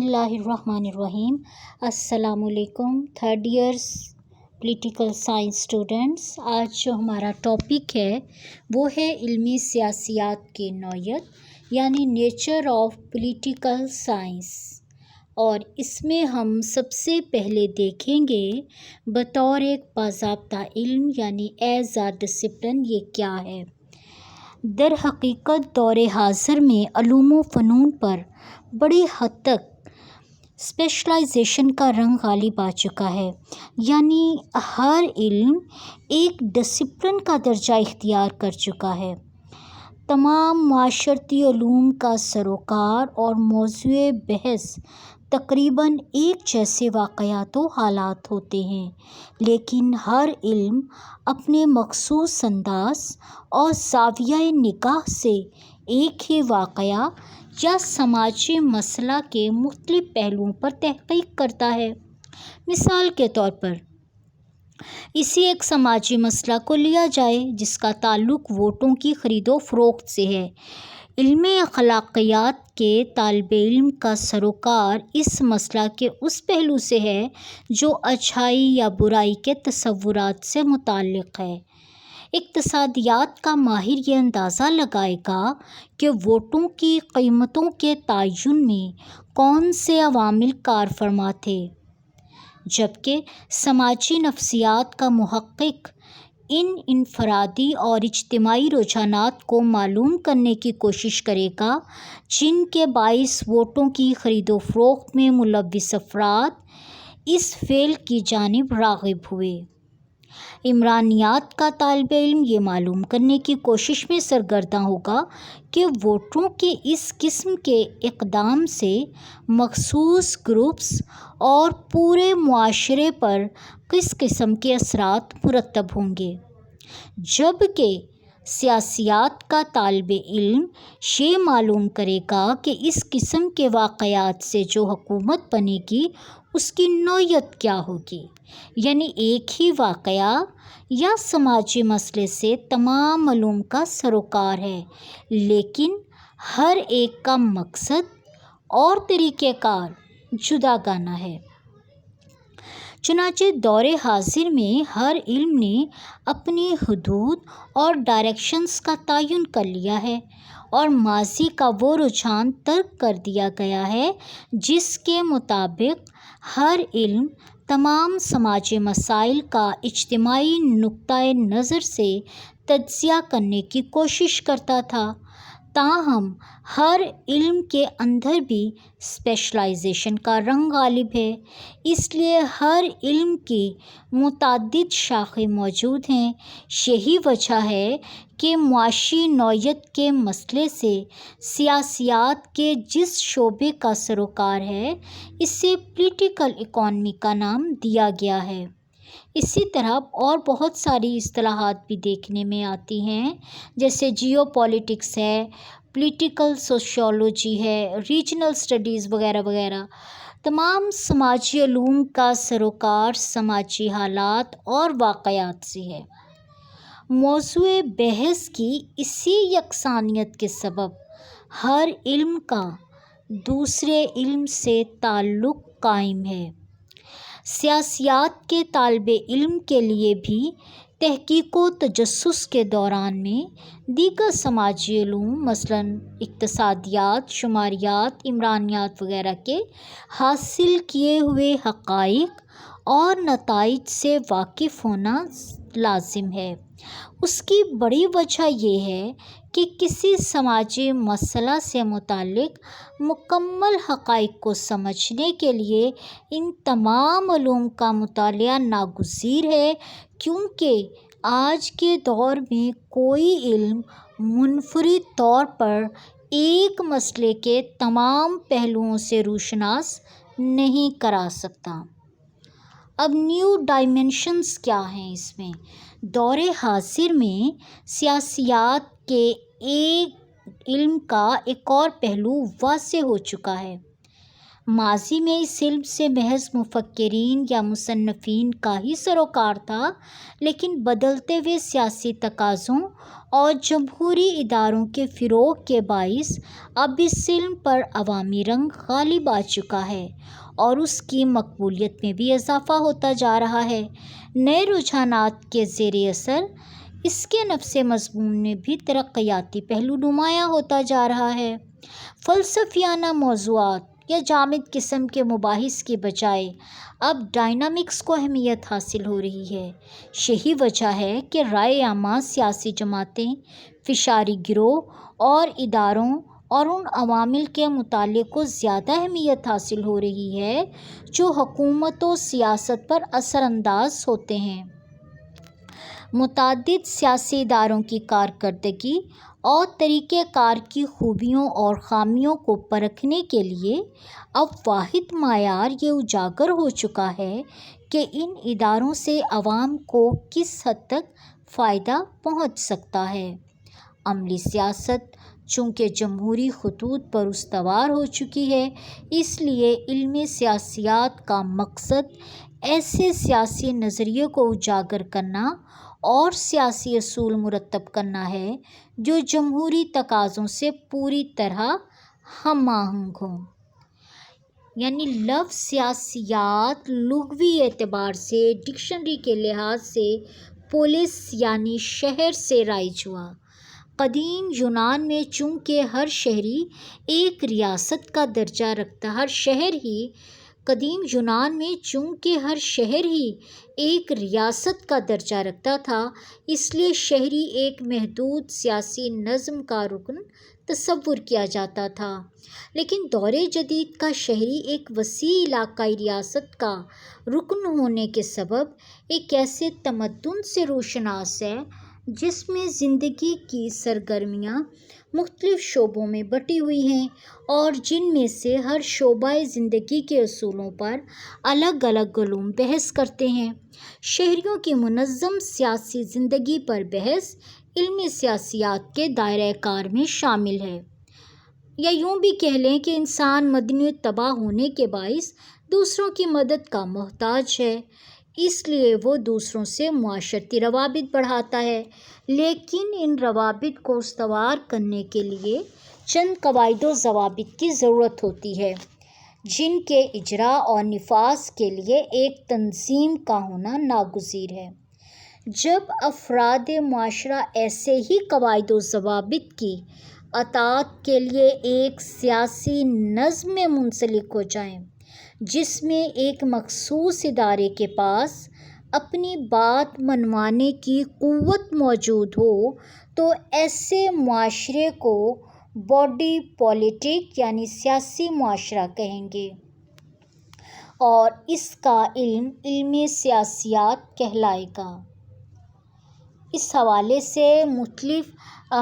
اللہ الرحمن الرحیم۔ السلام علیکم third years political science students. آج جو ہمارا ٹاپک ہے وہ ہے علمی سیاسیات کی نوعیت یعنی نیچر آف پولیٹیکل سائنس، اور اس میں ہم سب سے پہلے دیکھیں گے بطور ایک باضابطہ علم یعنی ایز اے ڈسپلن یہ کیا ہے۔ در حقیقت دور حاضر میں علوم و فنون پر بڑی حد تک اسپیشلائزیشن کا رنگ غالب آ چکا ہے، یعنی ہر علم ایک ڈسپلن کا درجہ اختیار کر چکا ہے۔ تمام معاشرتی علوم کا سروکار اور موضوع بحث تقریباً ایک جیسے واقعات و حالات ہوتے ہیں، لیکن ہر علم اپنے مخصوص انداز اور زاویہ نگاہ سے ایک ہی واقعہ یا سماجی مسئلہ کے مختلف پہلوؤں پر تحقیق کرتا ہے۔ مثال کے طور پر اسی ایک سماجی مسئلہ کو لیا جائے جس کا تعلق ووٹوں کی خرید و فروخت سے ہے۔ علم اخلاقیات کے طالب علم کا سروکار اس مسئلہ کے اس پہلو سے ہے جو اچھائی یا برائی کے تصورات سے متعلق ہے۔ اقتصادیات کا ماہر یہ اندازہ لگائے گا کہ ووٹوں کی قیمتوں کے تعین میں کون سے عوامل کار فرما تھے، جبکہ سماجی نفسیات کا محقق ان انفرادی اور اجتماعی رجحانات کو معلوم کرنے کی کوشش کرے گا جن کے باعث ووٹوں کی خرید و فروخت میں ملوث افراد اس فعل کی جانب راغب ہوئے۔ عمرانیات کا طالب علم یہ معلوم کرنے کی کوشش میں سرگرداں ہوگا کہ ووٹروں کے اس قسم کے اقدام سے مخصوص گروپس اور پورے معاشرے پر کس قسم کے اثرات مرتب ہوں گے، جبکہ سیاسیات کا طالب علم یہ معلوم کرے گا کہ اس قسم کے واقعات سے جو حکومت بنے گی اس کی نوعیت کیا ہوگی، یعنی ایک ہی واقعہ یا سماجی مسئلے سے تمام علوم کا سروکار ہے، لیکن ہر ایک کا مقصد اور طریقہ کار جداگانہ ہے۔ چنانچہ دور حاضر میں ہر علم نے اپنی حدود اور ڈائریکشنز کا تعین کر لیا ہے، اور ماضی کا وہ رجحان ترک کر دیا گیا ہے جس کے مطابق ہر علم تمام سماجی مسائل کا اجتماعی نقطۂ نظر سے تجزیہ کرنے کی کوشش کرتا تھا۔ تاہم ہر علم کے اندر بھی اسپیشلائزیشن کا رنگ غالب ہے، اس لیے ہر علم کی متعدد شاخیں موجود ہیں۔ یہی وجہ ہے کہ معاشی نوعیت کے مسئلے سے سیاسیات کے جس شعبے کا سروکار ہے اسے پولیٹیکل اکانومی کا نام دیا گیا ہے۔ اسی طرح اور بہت ساری اصطلاحات بھی دیکھنے میں آتی ہیں، جیسے جیو پولیٹکس ہے، پولیٹیکل سوشیولوجی ہے، ریجنل اسٹڈیز وغیرہ وغیرہ۔ تمام سماجی علوم کا سروکار سماجی حالات اور واقعات سے ہے۔ موضوع بحث کی اسی یکسانیت کے سبب ہر علم کا دوسرے علم سے تعلق قائم ہے۔ سیاسیات کے طالب علم کے لیے بھی تحقیق و تجسس کے دوران میں دیگر سماجی علوم مثلاً اقتصادیات، شماریات، عمرانیات وغیرہ کے حاصل کیے ہوئے حقائق اور نتائج سے واقف ہونا لازم ہے۔ اس کی بڑی وجہ یہ ہے کہ کسی سماجی مسئلہ سے متعلق مکمل حقائق کو سمجھنے کے لیے ان تمام علوم کا مطالعہ ناگزیر ہے، کیونکہ آج کے دور میں کوئی علم منفرد طور پر ایک مسئلے کے تمام پہلوؤں سے روشناس نہیں کرا سکتا۔ اب نیو ڈائمینشنز کیا ہیں اس میں؟ دور حاضر میں سیاسیات کے ایک علم کا ایک اور پہلو واضح ہو چکا ہے۔ ماضی میں اس علم سے محض مفکرین یا مصنفین کا ہی سروکار تھا، لیکن بدلتے ہوئے سیاسی تقاضوں اور جمہوری اداروں کے فروغ کے باعث اب اس علم پر عوامی رنگ غالب آ چکا ہے اور اس کی مقبولیت میں بھی اضافہ ہوتا جا رہا ہے۔ نئے رجحانات کے زیر اثر اس کے نفس مضمون میں بھی ترقیاتی پہلو نمایاں ہوتا جا رہا ہے۔ فلسفیانہ موضوعات یا جامد قسم کے مباحث کی بجائے اب ڈائنامکس کو اہمیت حاصل ہو رہی ہے۔ یہی وجہ ہے کہ رائے عامہ، سیاسی جماعتیں، فشاری گروہ اور اداروں اور ان عوامل کے مطالعے کو زیادہ اہمیت حاصل ہو رہی ہے جو حکومت و سیاست پر اثر انداز ہوتے ہیں۔ متعدد سیاسی اداروں کی کارکردگی اور طریقہ کار کی خوبیوں اور خامیوں کو پرکھنے کے لیے اب واحد معیار یہ اجاگر ہو چکا ہے کہ ان اداروں سے عوام کو کس حد تک فائدہ پہنچ سکتا ہے۔ عملی سیاست چونکہ جمہوری خطوط پر استوار ہو چکی ہے، اس لیے علم سیاسیات کا مقصد ایسے سیاسی نظریے کو اجاگر کرنا اور سیاسی اصول مرتب کرنا ہے جو جمہوری تقاضوں سے پوری طرح ہم آہنگ ہوں۔ یعنی لفظ سیاسیات لغوی اعتبار سے ڈکشنری کے لحاظ سے پولس یعنی شہر سے رائج ہوا۔ قدیم یونان میں چونکہ ہر شہری ایک ریاست کا درجہ رکھتا ایک ریاست کا درجہ رکھتا تھا، اس لیے شہری ایک محدود سیاسی نظم کا رکن تصور کیا جاتا تھا۔ لیکن دور جدید کا شہری ایک وسیع علاقائی ریاست کا رکن ہونے کے سبب ایک ایسے تمدن سے روشناس ہے جس میں زندگی کی سرگرمیاں مختلف شعبوں میں بٹی ہوئی ہیں اور جن میں سے ہر شعبہ زندگی کے اصولوں پر الگ الگ علوم بحث کرتے ہیں۔ شہریوں کی منظم سیاسی زندگی پر بحث علم سیاسیات کے دائرۂ کار میں شامل ہے، یا یوں بھی کہہ لیں کہ انسان مدنی تباہ ہونے کے باعث دوسروں کی مدد کا محتاج ہے، اس لیے وہ دوسروں سے معاشرتی روابط بڑھاتا ہے، لیکن ان روابط کو استوار کرنے کے لیے چند قواعد و ضوابط کی ضرورت ہوتی ہے جن کے اجراء اور نفاذ کے لیے ایک تنظیم کا ہونا ناگزیر ہے۔ جب افراد معاشرہ ایسے ہی قواعد و ضوابط کی اطاعت کے لیے ایک سیاسی نظم میں منسلک ہو جائیں جس میں ایک مخصوص ادارے کے پاس اپنی بات منوانے کی قوت موجود ہو، تو ایسے معاشرے کو باڈی پولیٹک یعنی سیاسی معاشرہ کہیں گے اور اس کا علم سیاسیات کہلائے گا۔ اس حوالے سے مختلف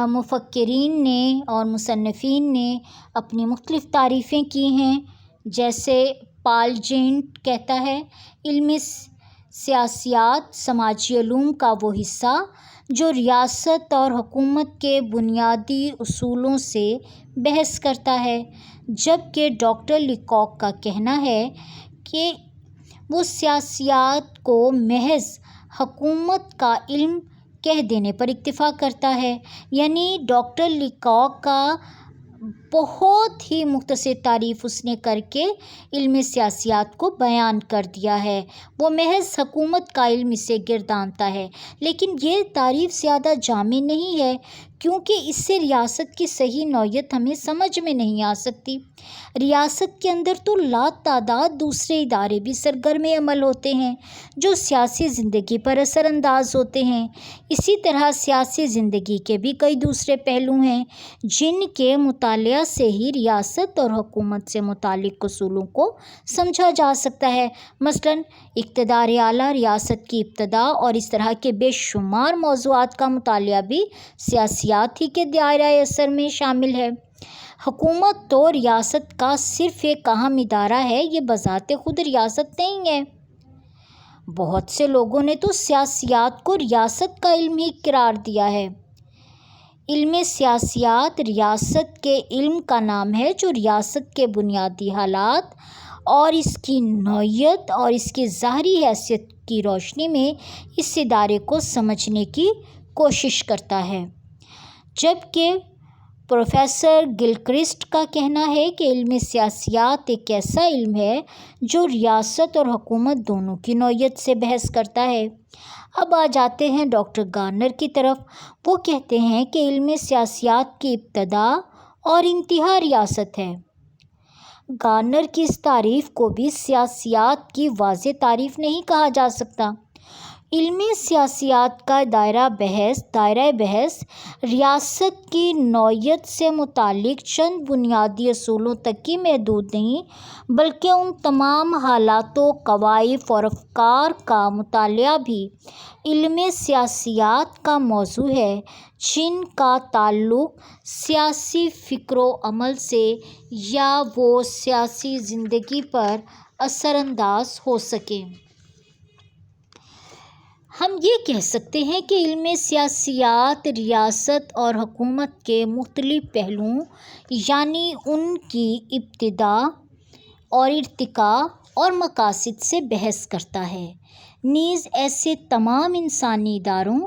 مفکرین نے اور مصنفین نے اپنی مختلف تعریفیں کی ہیں۔ جیسے پال جینٹ کہتا ہے، علم سیاسیات سماجی علوم کا وہ حصہ جو ریاست اور حکومت کے بنیادی اصولوں سے بحث کرتا ہے، جبکہ ڈاکٹر لیکاک کا کہنا ہے کہ وہ سیاسیات کو محض حکومت کا علم کہہ دینے پر اکتفا کرتا ہے۔ یعنی ڈاکٹر لیکاک کا بہت ہی مختصر تعریف اس نے کر کے علم سیاسیات کو بیان کر دیا ہے، وہ محض حکومت کا علم اسے گردانتا ہے، لیکن یہ تعریف زیادہ جامع نہیں ہے کیونکہ اس سے ریاست کی صحیح نوعیت ہمیں سمجھ میں نہیں آ سکتی۔ ریاست کے اندر تو لاتعداد دوسرے ادارے بھی سرگرم عمل ہوتے ہیں جو سیاسی زندگی پر اثر انداز ہوتے ہیں۔ اسی طرح سیاسی زندگی کے بھی کئی دوسرے پہلو ہیں جن کے مطالعہ سے ہی ریاست اور حکومت سے متعلق اصولوں کو سمجھا جا سکتا ہے۔ مثلاً اقتدار اعلیٰ، ریاست کی ابتدا اور اس طرح کے بے شمار موضوعات کا مطالعہ بھی سیاسیات ہی کے دائرۂ اثر میں شامل ہے۔ حکومت تو ریاست کا صرف ایک اہم ادارہ ہے، یہ بذات خود ریاست نہیں ہے۔ بہت سے لوگوں نے تو سیاسیات کو ریاست کا علم ہی قرار دیا ہے۔ علم سیاسیات ریاست کے علم کا نام ہے جو ریاست کے بنیادی حالات اور اس کی نوعیت اور اس کی ظاہری حیثیت کی روشنی میں اس ادارے کو سمجھنے کی کوشش کرتا ہے، جبکہ پروفیسر گلکرسٹ کا کہنا ہے کہ علم سیاسیات ایک ایسا علم ہے جو ریاست اور حکومت دونوں کی نوعیت سے بحث کرتا ہے۔ اب آ جاتے ہیں ڈاکٹر گارنر کی طرف۔ وہ کہتے ہیں کہ علم سیاسیات کی ابتدا اور انتہا ریاست ہے۔ گارنر کی اس تعریف کو بھی سیاسیات کی واضح تعریف نہیں کہا جا سکتا۔ علم سیاسیات کا دائرہ بحث ریاست کی نوعیت سے متعلق چند بنیادی اصولوں تک ہی محدود نہیں بلکہ ان تمام حالات و کوائف اور افکار کا مطالعہ بھی علم سیاسیات کا موضوع ہے جن کا تعلق سیاسی فکر و عمل سے یا وہ سیاسی زندگی پر اثر انداز ہو سکے۔ ہم یہ کہہ سکتے ہیں کہ علم سیاسیات ریاست اور حکومت کے مختلف پہلوؤں یعنی ان کی ابتدا اور ارتقاء اور مقاصد سے بحث کرتا ہے، نیز ایسے تمام انسانی اداروں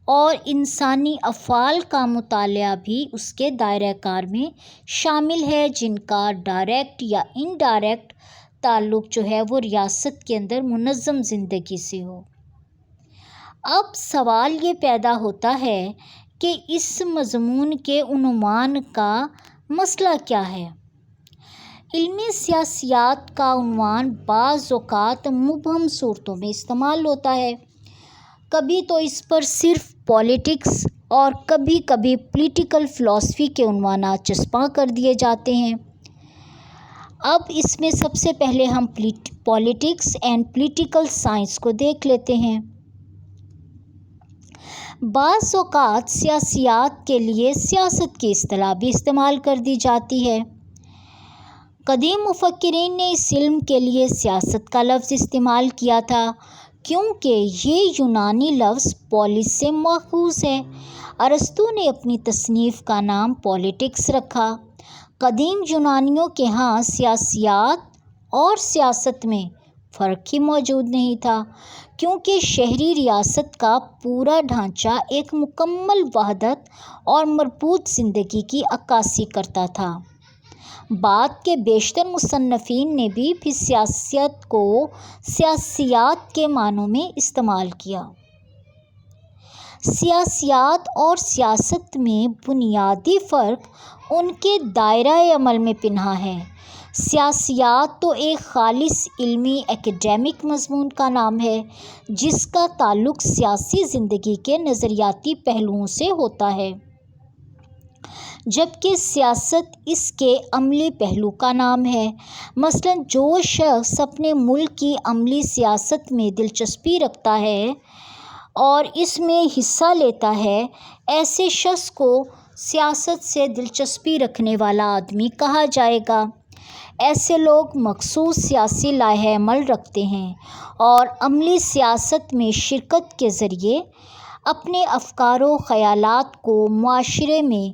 اور انسانی افعال کا مطالعہ بھی اس کے دائرہ کار میں شامل ہے جن کا ڈائریکٹ یا انڈائریکٹ تعلق جو ہے وہ ریاست کے اندر منظم زندگی سے ہو۔ اب سوال یہ پیدا ہوتا ہے کہ اس مضمون کے عنوان کا مسئلہ کیا ہے؟ علم سیاسیات کا عنوان بعض اوقات مبہم صورتوں میں استعمال ہوتا ہے، کبھی تو اس پر صرف پالیٹکس اور کبھی کبھی پولیٹیکل فلسفی کے عنوانات چسپاں کر دیے جاتے ہیں۔ اب اس میں سب سے پہلے ہم پالیٹکس اینڈ پولیٹیکل سائنس کو دیکھ لیتے ہیں۔ بعض اوقات سیاسیات کے لیے سیاست کی اصطلاح بھی استعمال کر دی جاتی ہے۔ قدیم مفکرین نے اس علم کے لیے سیاست کا لفظ استعمال کیا تھا کیونکہ یہ یونانی لفظ پولس سے ماخوذ ہے۔ ارسطو نے اپنی تصنیف کا نام پالیٹکس رکھا۔ قدیم یونانیوں کے ہاں سیاسیات اور سیاست میں فرق ہی موجود نہیں تھا کیونکہ شہری ریاست کا پورا ڈھانچہ ایک مکمل وحدت اور مربوط زندگی کی عکاسی کرتا تھا۔ بعد کے بیشتر مصنفین نے بھی پھر سیاست کو سیاسیات کے معنوں میں استعمال کیا۔ سیاسیات اور سیاست میں بنیادی فرق ان کے دائرہ عمل میں پنہاں ہے۔ سیاسیات تو ایک خالص علمی اکیڈیمک مضمون کا نام ہے جس کا تعلق سیاسی زندگی کے نظریاتی پہلوؤں سے ہوتا ہے، جبکہ سیاست اس کے عملی پہلو کا نام ہے۔ مثلاً جو شخص اپنے ملک کی عملی سیاست میں دلچسپی رکھتا ہے اور اس میں حصہ لیتا ہے، ایسے شخص کو سیاست سے دلچسپی رکھنے والا آدمی کہا جائے گا۔ ایسے لوگ مخصوص سیاسی لائحہ عمل رکھتے ہیں اور عملی سیاست میں شرکت کے ذریعے اپنے افکار و خیالات کو معاشرے میں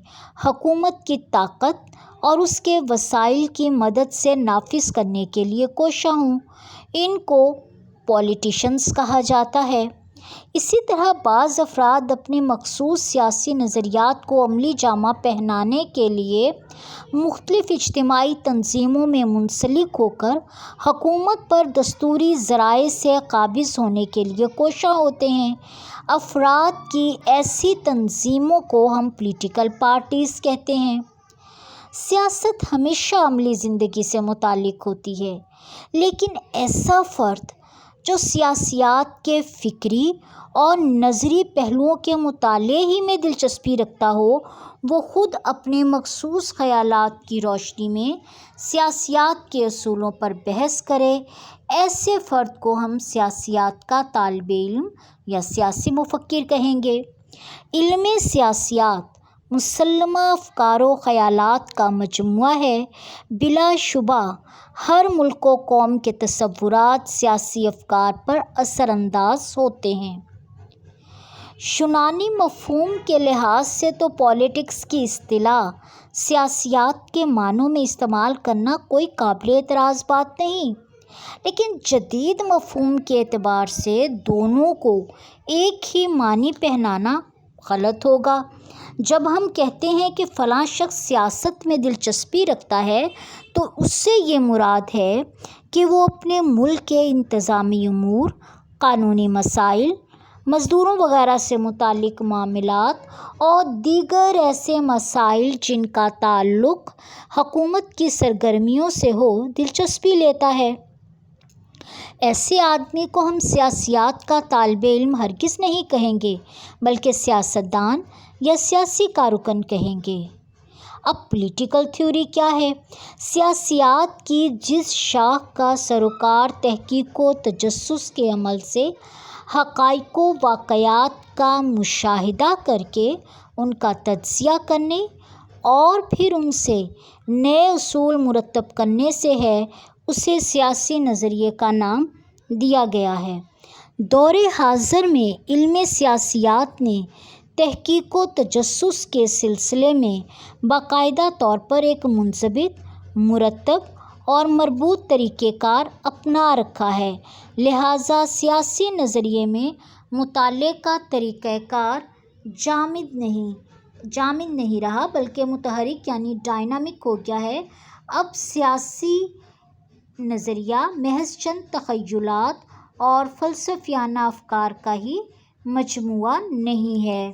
حکومت کی طاقت اور اس کے وسائل کی مدد سے نافذ کرنے کے لیے کوشاں ہوں۔ ان کو پولیٹیشنز کہا جاتا ہے۔ اسی طرح بعض افراد اپنے مخصوص سیاسی نظریات کو عملی جامہ پہنانے کے لیے مختلف اجتماعی تنظیموں میں منسلک ہو کر حکومت پر دستوری ذرائع سے قابض ہونے کے لیے کوشاں ہوتے ہیں۔ افراد کی ایسی تنظیموں کو ہم پولیٹیکل پارٹیز کہتے ہیں۔ سیاست ہمیشہ عملی زندگی سے متعلق ہوتی ہے، لیکن ایسا فرد جو سیاسیات کے فکری اور نظری پہلوؤں کے مطالعے ہی میں دلچسپی رکھتا ہو، وہ خود اپنے مخصوص خیالات کی روشنی میں سیاسیات کے اصولوں پر بحث کرے، ایسے فرد کو ہم سیاسیات کا طالب علم یا سیاسی مفکر کہیں گے۔ علم سیاسیات مسلمہ افکار و خیالات کا مجموعہ ہے۔ بلا شبہ ہر ملک و قوم کے تصورات سیاسی افکار پر اثر انداز ہوتے ہیں۔ یونانی مفہوم کے لحاظ سے تو پولیٹکس کی اصطلاح سیاسیات کے معنوں میں استعمال کرنا کوئی قابل اعتراض بات نہیں، لیکن جدید مفہوم کے اعتبار سے دونوں کو ایک ہی معنی پہنانا غلط ہوگا۔ جب ہم کہتے ہیں کہ فلاں شخص سیاست میں دلچسپی رکھتا ہے تو اس سے یہ مراد ہے کہ وہ اپنے ملک کے انتظامی امور، قانونی مسائل، مزدوروں وغیرہ سے متعلق معاملات اور دیگر ایسے مسائل جن کا تعلق حکومت کی سرگرمیوں سے ہو دلچسپی لیتا ہے۔ ایسے آدمی کو ہم سیاسیات کا طالب علم ہرگز نہیں کہیں گے بلکہ سیاستدان یا سیاسی کارکن کہیں گے۔ اب پولیٹیکل تھیوری کیا ہے؟ سیاسیات کی جس شاخ کا سروکار تحقیق و تجسس کے عمل سے حقائق و واقعات کا مشاہدہ کر کے ان کا تجزیہ کرنے اور پھر ان سے نئے اصول مرتب کرنے سے ہے، اسے سیاسی نظریے کا نام دیا گیا ہے۔ دور حاضر میں علم سیاسیات نے تحقیق و تجسس کے سلسلے میں باقاعدہ طور پر ایک منضبط، مرتب اور مربوط طریقہ کار اپنا رکھا ہے، لہٰذا سیاسی نظریے میں مطالعے کا طریقہ کار جامد نہیں رہا بلکہ متحرک یعنی ڈائنامک ہو گیا ہے۔ اب سیاسی نظریہ محض چند تخیلات اور فلسفیانہ افکار کا ہی مجموعہ نہیں ہے۔